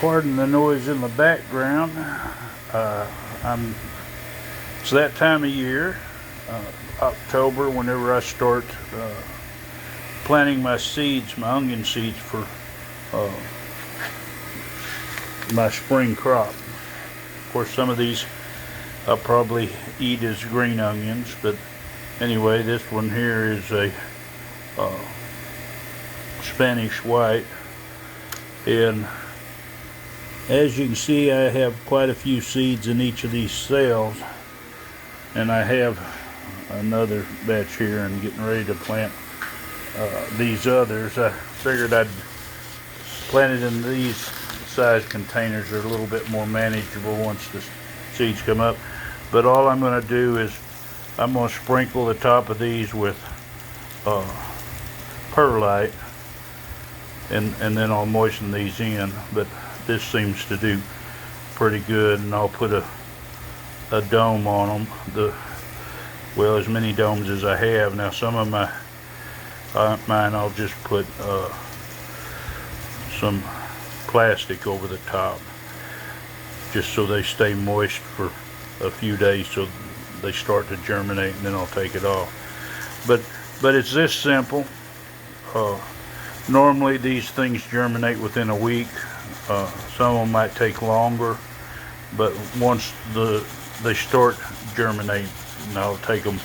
Pardon the noise in the background. It's that time of year, October, whenever I start planting my seeds, my onion seeds for my spring crop. Of course, some of these I'll probably eat as green onions, but anyway, this one here is a Spanish white, and as you can see, I have quite a few seeds in each of these cells, and I have another batch here and getting ready to plant these others. I figured I'd plant it in these size containers. They're a little bit more manageable once the seeds come up. But all I'm going to do is I'm going to sprinkle the top of these with perlite, and then I'll moisten these in. But this seems to do pretty good, and I'll put a dome on them. Well, as many domes as I have. Now some of mine I'll just put some plastic over the top, just so they stay moist for a few days, so they start to germinate, and then I'll take it off. But it's this simple. Normally these things germinate within a week. Some of them might take longer, but once they start germinating, I'll take them,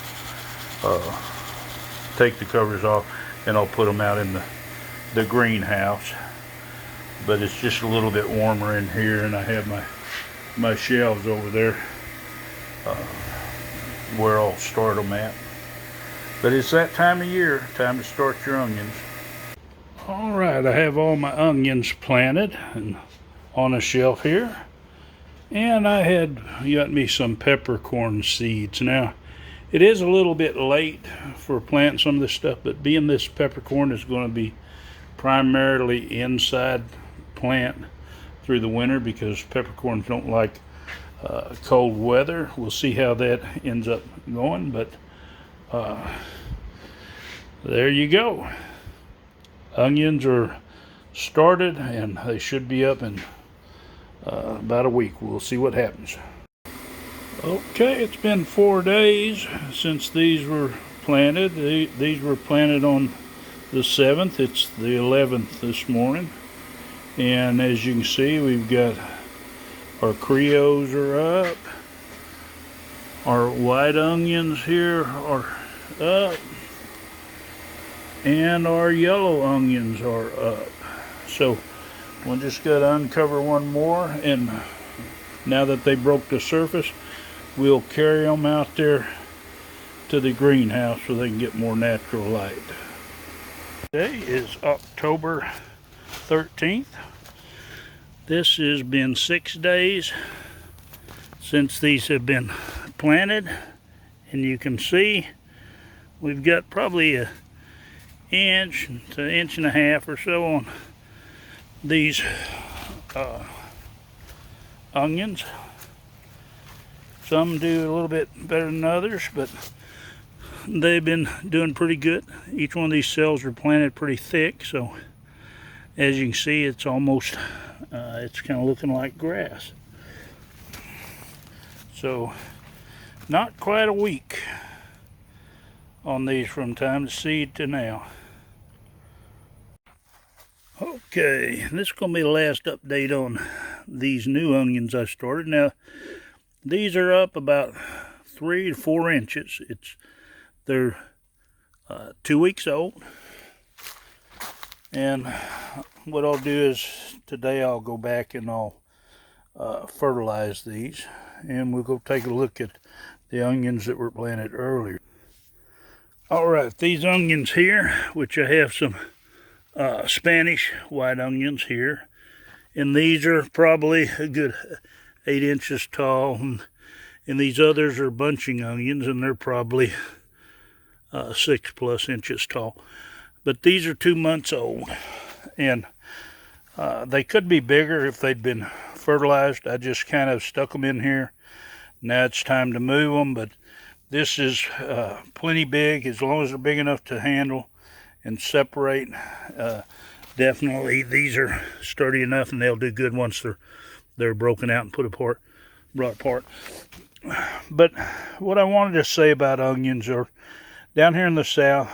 take the covers off, and I'll put them out in the greenhouse. But it's just a little bit warmer in here, and I have my shelves over there where I'll start them at. But it's that time of year, time to start your onions. Alright, I have all my onions planted and on a shelf here. And I had got me some peppercorn seeds. Now, it is a little bit late for planting some of this stuff, but being this peppercorn is going to be primarily inside plant through the winter, because peppercorns don't like cold weather. We'll see how that ends up going, but there you go. Onions are started, and they should be up in about a week. We'll see what happens. Okay, it's been 4 days since these were planted. These were planted on the 7th. It's the 11th this morning, and as you can see, we've got our Creos are up, our white onions here are up, and our yellow onions are up. So we'll just got to uncover one more, and now that they broke the surface, we'll carry them out there to the greenhouse so they can get more natural light. Today is October 13th. This has been 6 days since these have been planted, and you can see we've got probably an inch to an inch and a half or so on these onions. Some do a little bit better than others, but they've been doing pretty good. Each one of these cells are planted pretty thick, so as you can see, it's almost it's kind of looking like grass. So not quite a week on these from time to seed to now. Okay, this is going to be the last update on these new onions I started. Now, these are up about 3 to 4 inches. They're 2 weeks old. And what I'll do is today I'll go back and I'll fertilize these, and we'll go take a look at the onions that were planted earlier. Alright, these onions here, which I have some Spanish white onions here, and these are probably a good 8 inches tall, and these others are bunching onions, and they're probably 6+ inches tall. But these are 2 months old, and they could be bigger if they'd been fertilized. I just kind of stuck them in here. Now it's time to move them, but this is plenty big, as long as they're big enough to handle and separate. definitely these are sturdy enough, and they'll do good once they're broken out and brought apart. But what I wanted to say about onions are, down here in the South,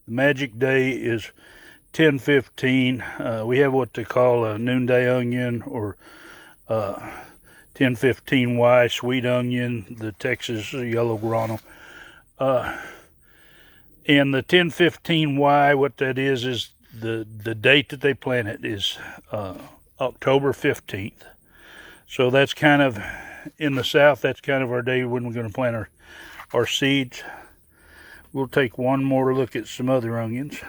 the magic day is 10:15. We have what they call a noonday onion, or 10:15Y sweet onion, the Texas yellow grano. And the 10:15Y, what that is the date that they plant it is October 15th. So that's kind of, in the South, that's kind of our day when we're going to plant our seeds. We'll take one more look at some other onions.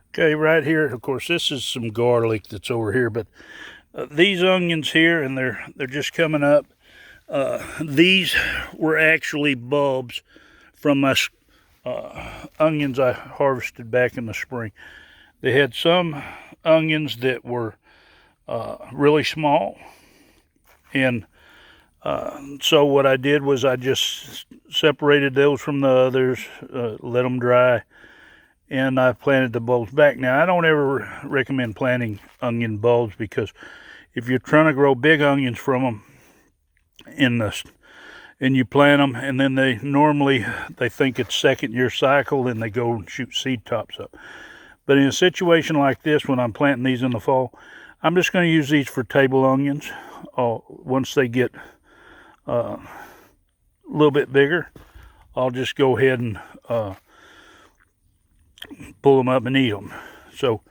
Okay, right here, of course, this is some garlic that's over here, but these onions here, and they're just coming up. These were actually bulbs from my onions I harvested back in the spring. They had some onions that were really small, and so what I did was I just separated those from the others, let them dry, and I planted the bulbs back. Now, I don't ever recommend planting onion bulbs, because if you're trying to grow big onions from them and you plant them, and then they think it's second year cycle, and they go and shoot seed tops up. But in a situation like this, when I'm planting these in the fall, I'm just going to use these for table onions. Once they get a little bit bigger, I'll just go ahead and pull them up and eat them. So,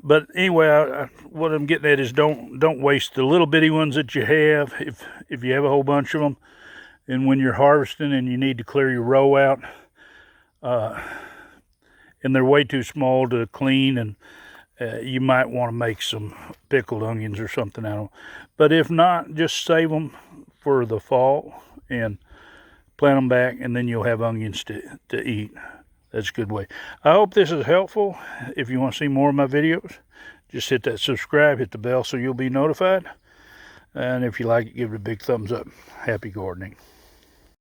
but anyway, what I'm getting at is don't waste the little bitty ones that you have. If you have a whole bunch of them, and when you're harvesting and you need to clear your row out, and they're way too small to clean, and you might want to make some pickled onions or something out of them. But if not, just save them for the fall and plant them back, and then you'll have onions to eat. That's a good way. I hope this is helpful. If you want to see more of my videos, just hit that subscribe, hit the bell so you'll be notified. And if you like it, give it a big thumbs up. Happy gardening.